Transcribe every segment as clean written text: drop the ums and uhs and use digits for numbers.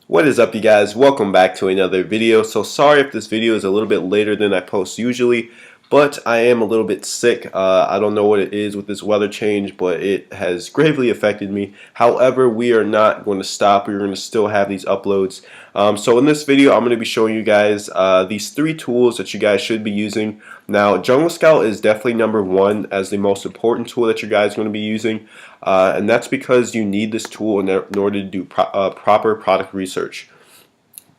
What is up, you guys? Welcome back to another video. So sorry if this video is a little bit later than I post usually, but I am a little bit sick. I don't know what it is with this weather change, but it has gravely affected me. However, we are not going to stop. We're going to still have these uploads. So in this video, I'm going to be showing you guys these 3 tools that you guys should be using. Now, Jungle Scout is definitely number 1 as the most important tool that you guys are going to be using. And that's because you need this tool in order to do proper product research.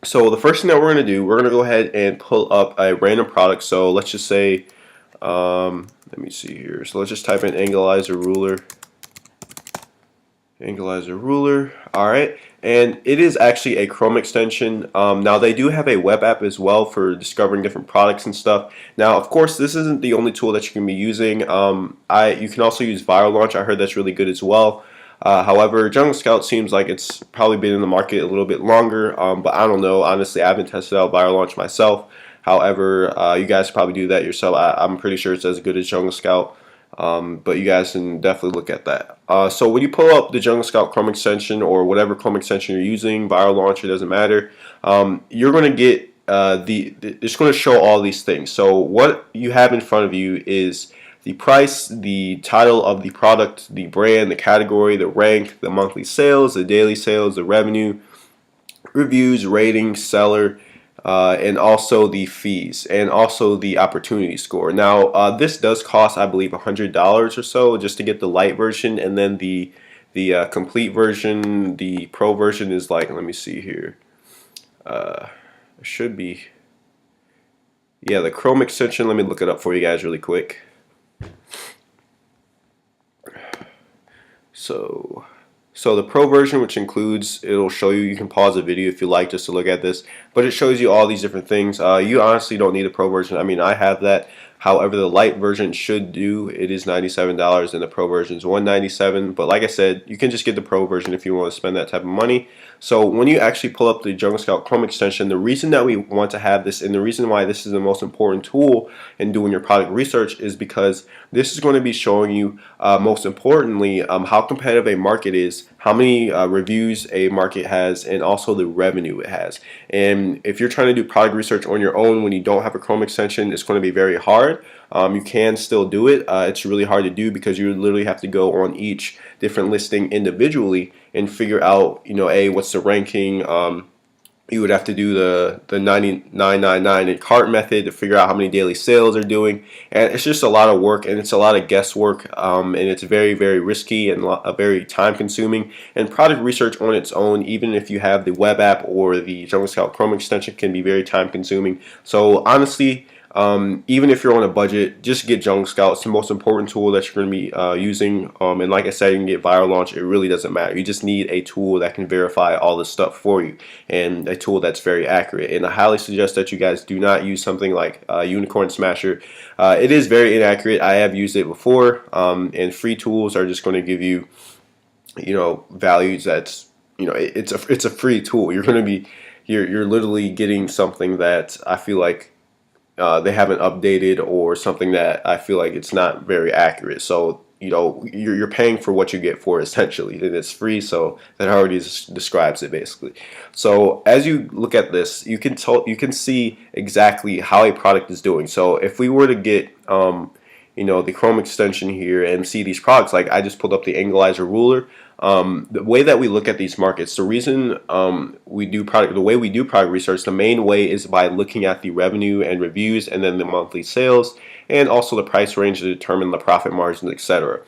So the first thing that we're going to do, we're going to go ahead and pull up a random product. So let's just say, let me see here. So let's just type in Angleizer ruler. Angleizer ruler. All right. And it is actually a Chrome extension. Now they do have a web app as well for discovering different products and stuff. Now, of course, this isn't the only tool that you can be using. You can also use Viral Launch. I heard that's really good as well. However, Jungle Scout seems like it's probably been in the market a little bit longer, but I don't know. Honestly, I haven't tested out Viral Launch myself. However, you guys probably do that yourself. I'm pretty sure it's as good as Jungle Scout, but you guys can definitely look at that. So when you pull up the Jungle Scout Chrome extension or whatever Chrome extension you're using, Viral Launch, it doesn't matter. You're going to get it's going to show all these things. So what you have in front of you is the price, the title of the product, the brand, the category, the rank, the monthly sales, the daily sales, the revenue, reviews, ratings, seller, and also the fees, and also the opportunity score. Now, this does cost, I believe, $100 or so just to get the light version, and then the complete version, the pro version, is like, let me see here. It should be, yeah, the Chrome extension. Let me look it up for you guys really quick. So the pro version, which includes, it'll show you, you can pause the video if you like just to look at this, but it shows you all these different things. You honestly don't need a pro version. I mean, I have that. However, the light version should do. It is $97 and the pro version is $197. But like I said, you can just get the pro version if you want to spend that type of money. So when you actually pull up the Jungle Scout Chrome extension, the reason that we want to have this, and the reason why this is the most important tool in doing your product research, is because this is going to be showing you, most importantly, how competitive a market is, how many reviews a market has, and also the revenue it has. And if you're trying to do product research on your own when you don't have a Chrome extension, it's going to be very hard. You can still do it. It's really hard to do because you literally have to go on each different listing individually and figure out, what's the ranking. You would have to do the 99.99 in cart method to figure out how many daily sales they're doing, and it's just a lot of work, and it's a lot of guesswork, and it's very, very risky and very time consuming. And product research on its own, even if you have the web app or the Jungle Scout Chrome extension, can be very time consuming. So honestly, even if you're on a budget, just get Jungle Scout. It's the most important tool that you're going to be using. And like I said, you can get Viral Launch. It really doesn't matter. You just need a tool that can verify all this stuff for you, and a tool that's very accurate. And I highly suggest that you guys do not use something like Unicorn Smasher. It is very inaccurate. I have used it before, and free tools are just going to give you, values that's, it's a free tool. You're going to be, you're literally getting something that I feel like they haven't updated, or something that I feel like it's not very accurate. So you're paying for what you get for, essentially, and it's free. So that already describes it basically. So as you look at this, you can see exactly how a product is doing. So if we were to get the Chrome extension here and see these products, like I just pulled up the Angleizer ruler. The way that we look at these markets, the reason the way we do product research, the main way is by looking at the revenue and reviews, and then the monthly sales, and also the price range to determine the profit margins, etc.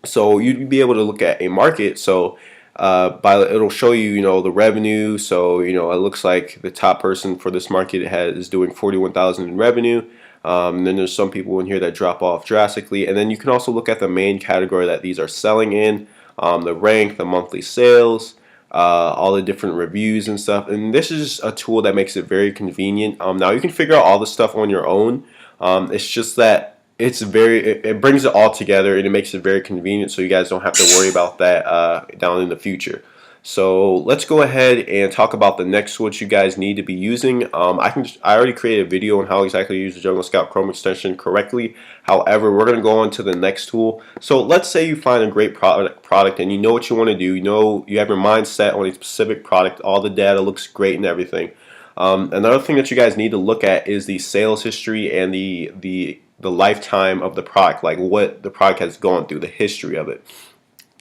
So you'd be able to look at a market. So it'll show you, the revenue. So it looks like the top person for this market is doing 41,000 in revenue. And then there's some people in here that drop off drastically, and then you can also look at the main category that these are selling in. The rank, the monthly sales, all the different reviews and stuff. And this is just a tool that makes it very convenient. Now you can figure out all this stuff on your own. It's just that it brings it all together, and it makes it very convenient, so you guys don't have to worry about that down in the future. So let's go ahead and talk about the next switch you guys need to be using. I already created a video on how exactly to use the Jungle Scout Chrome extension correctly. However, we're going to go on to the next tool. So let's say you find a great product and you know what you want to do. You know you have your mind set on a specific product. All the data looks great and everything. Another thing that you guys need to look at is the sales history and the lifetime of the product, like what the product has gone through, the history of it.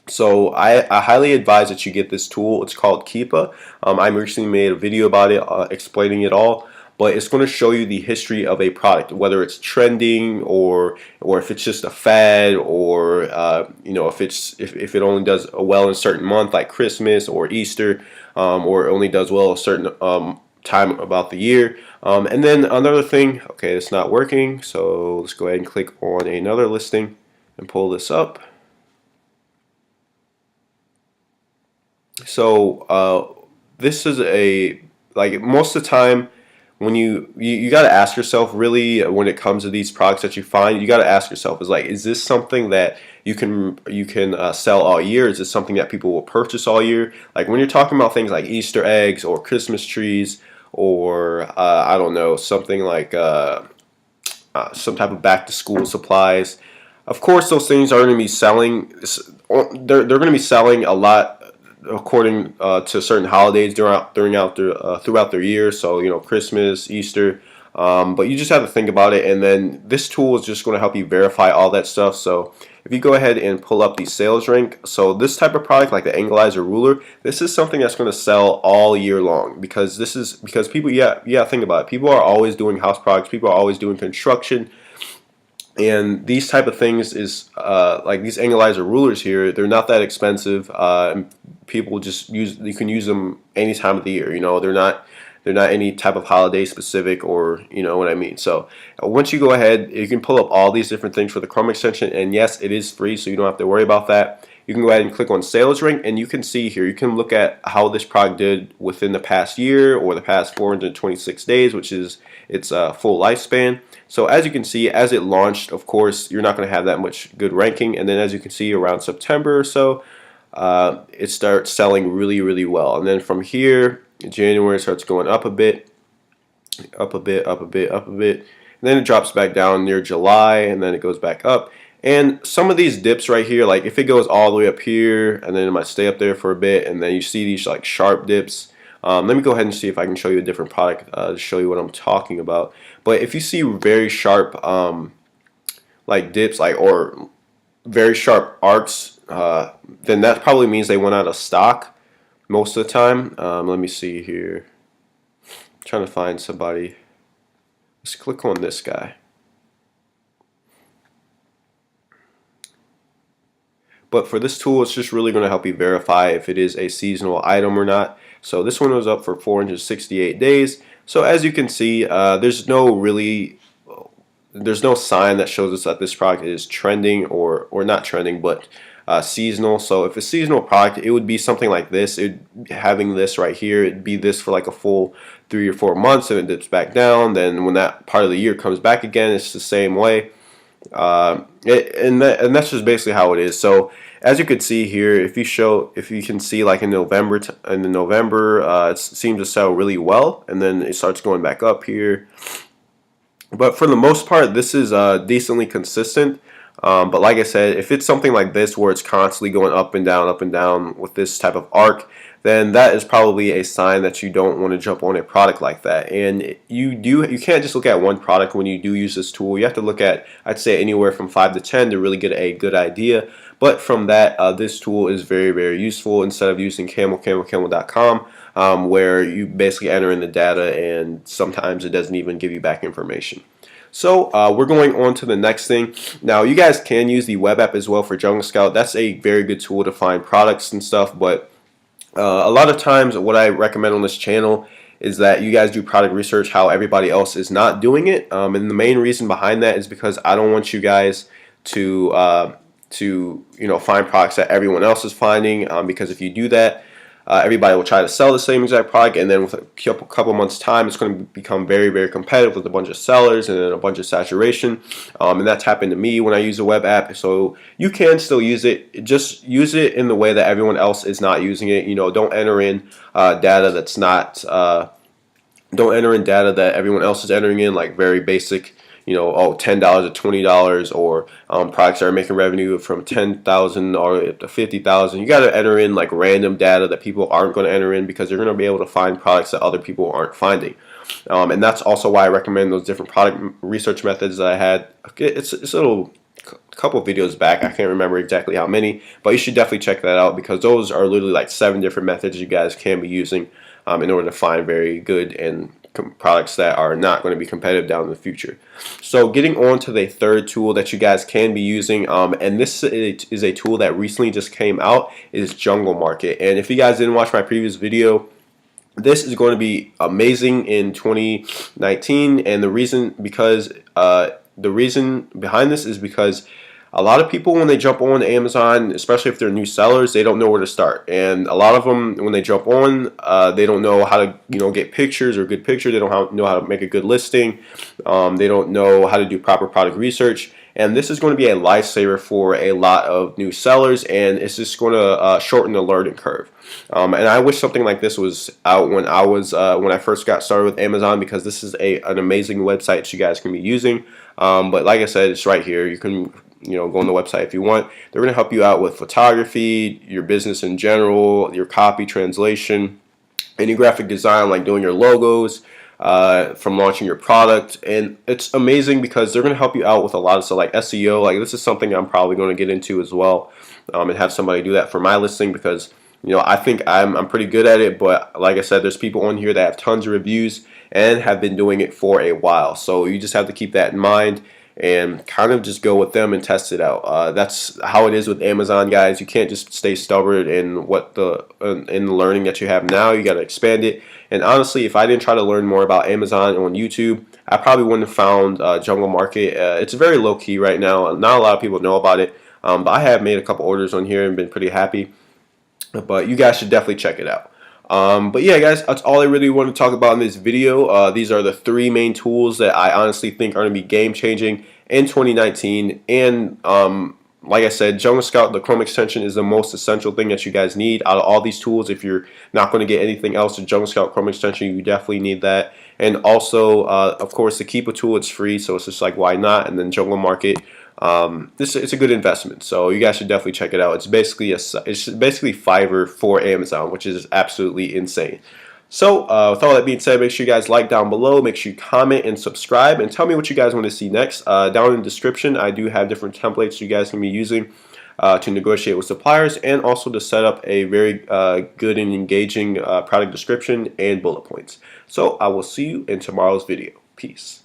So I highly advise that you get this tool. It's called Keepa. I recently made a video about it explaining it all, but it's going to show you the history of a product, whether it's trending or if it's just a fad, or you know, if it only does well in a certain month like Christmas or Easter, or it only does well a certain time about the year. And then another thing, okay, it's not working, so let's go ahead and click on another listing and pull this up. So this is like most of the time when you got to ask yourself, really, when it comes to these products that you find, you got to ask yourself, is this something that you can sell all year? Is this something that people will purchase all year? Like when you're talking about things like Easter eggs or Christmas trees, or I don't know, something like some type of back to school supplies. Of course, those things are going to be selling. They're going to be selling a lot according to certain holidays throughout their year. So, you know, Christmas, Easter. But you just have to think about it, and then this tool is just going to help you verify all that stuff. So if you go ahead and pull up the sales rank, so this type of product like the Angleizer ruler, this is something that's going to sell all year long, because people, think about it. People are always doing house products. People are always doing construction. And these type of things is like these Angleizer rulers here, they're not that expensive. People you can use them any time of the year. You know, they're not any type of holiday specific, or you know what I mean. So once you go ahead, you can pull up all these different things for the Chrome extension, and yes, it is free, so you don't have to worry about that. You can go ahead and click on sales rank, and you can see here, you can look at how this product did within the past year or the past 426 days, which is its full lifespan. So as you can see, as it launched, of course, you're not going to have that much good ranking, and then as you can see, around September or so, it starts selling really, really well. And then from here, January starts going up a bit, up a bit, up a bit, up a bit, and then it drops back down near July, and then it goes back up. And some of these dips right here, like if it goes all the way up here, and then it might stay up there for a bit, and then you see these like sharp dips. Let me go ahead and see if I can show you a different product to show you what I'm talking about. But if you see very sharp like dips, or very sharp arcs, then that probably means they went out of stock most of the time. Let me see here. I'm trying to find somebody. Let's click on this guy. But for this tool, it's just really going to help you verify if it is a seasonal item or not. So this one was up for 468 days. So as you can see, there's no sign that shows us that this product is trending or not trending, but seasonal. So if a seasonal product, it would be something like this. Having this right here, it'd be this for like a full 3 or 4 months, and it dips back down. Then when that part of the year comes back again, it's the same way. And that's just basically how it is. So as you can see here, if you can see like in November, it seems to sell really well, and then it starts going back up here. But for the most part, this is decently consistent. But like I said, if it's something like this where it's constantly going up and down with this type of arc, then that is probably a sign that you don't want to jump on a product like that. And you can't just look at one product when you do use this tool. You have to look at, I'd say, anywhere from 5 to 10 to really get a good idea. But from that, this tool is very, very useful instead of using camel.com, where you basically enter in the data and sometimes it doesn't even give you back information. So we're going on to the next thing. Now you guys can use the web app as well for Jungle Scout. That's a very good tool to find products and stuff, but a lot of times what I recommend on this channel is that you guys do product research how everybody else is not doing it, and the main reason behind that is because I don't want you guys to find products that everyone else is finding, because if you do that, everybody will try to sell the same exact product, and then with a couple months time it's going to become very competitive with a bunch of sellers and then a bunch of saturation, and that's happened to me when I use a web app. So you can still use it, just use it in the way that everyone else is not using it. You know, don't enter in data that's not don't enter in data that everyone else is entering in, like very basic, you know, oh, $10 or $20, or products that are making revenue from 10,000 or to 50,000. You got to enter in like random data that people aren't going to enter in, because they're going to be able to find products that other people aren't finding. And that's also why I recommend those different product research methods that I had. It's a little couple videos back. I can't remember exactly how many, but you should definitely check that out, because those are literally like 7 different methods you guys can be using in order to find very good and products that are not going to be competitive down in the future. So getting on to the third tool that you guys can be using, and this is a tool that recently just came out, is Jungle Market. And if you guys didn't watch my previous video, this is going to be amazing in 2019, and the reason behind this is because a lot of people, when they jump on Amazon, especially if they're new sellers, they don't know where to start. And a lot of them, when they jump on, they don't know how to, you know, get pictures or good picture. They don't know how to make a good listing. They don't know how to do proper product research. And this is going to be a lifesaver for a lot of new sellers, and it's just going to shorten the learning curve. And I wish something like this was out when I first got started with Amazon, because this is an amazing website that you guys can be using. But like I said, it's right here. You can, you know, go on the website if you want. They're going to help you out with photography, your business in general, your copy, translation, any graphic design, like doing your logos, from launching your product. And it's amazing because they're going to help you out with a lot of stuff like SEO. Like, this is something I'm probably going to get into as well, and have somebody do that for my listing, because, you know, I think I'm pretty good at it. But like I said, there's people on here that have tons of reviews and have been doing it for a while. So you just have to keep that in mind and kind of just go with them and test it out. That's how it is with Amazon, guys. You can't just stay stubborn in in the learning that you have now. You got to expand it. And honestly, if I didn't try to learn more about Amazon on YouTube, I probably wouldn't have found Jungle Market. It's very low key right now. Not a lot of people know about it, but I have made a couple orders on here and been pretty happy. But you guys should definitely check it out. But yeah, guys, that's all I really want to talk about in this video. These are the 3 main tools that I honestly think are going to be game changing in 2019. And like I said, Jungle Scout, the Chrome extension, is the most essential thing that you guys need out of all these tools. If you're not going to get anything else, the Jungle Scout Chrome extension, you definitely need that. And also, of course, the Keepa tool, it's free, so it's just like, why not? And then Jungle Market. It's a good investment, so you guys should definitely check it out. It's basically Fiverr for Amazon, which is absolutely insane. So with all that being said, make sure you guys like down below, make sure you comment and subscribe, and tell me what you guys want to see next. Down in the description, I do have different templates you guys can be using to negotiate with suppliers, and also to set up a very good and engaging product description and bullet points. So I will see you in tomorrow's video. Peace.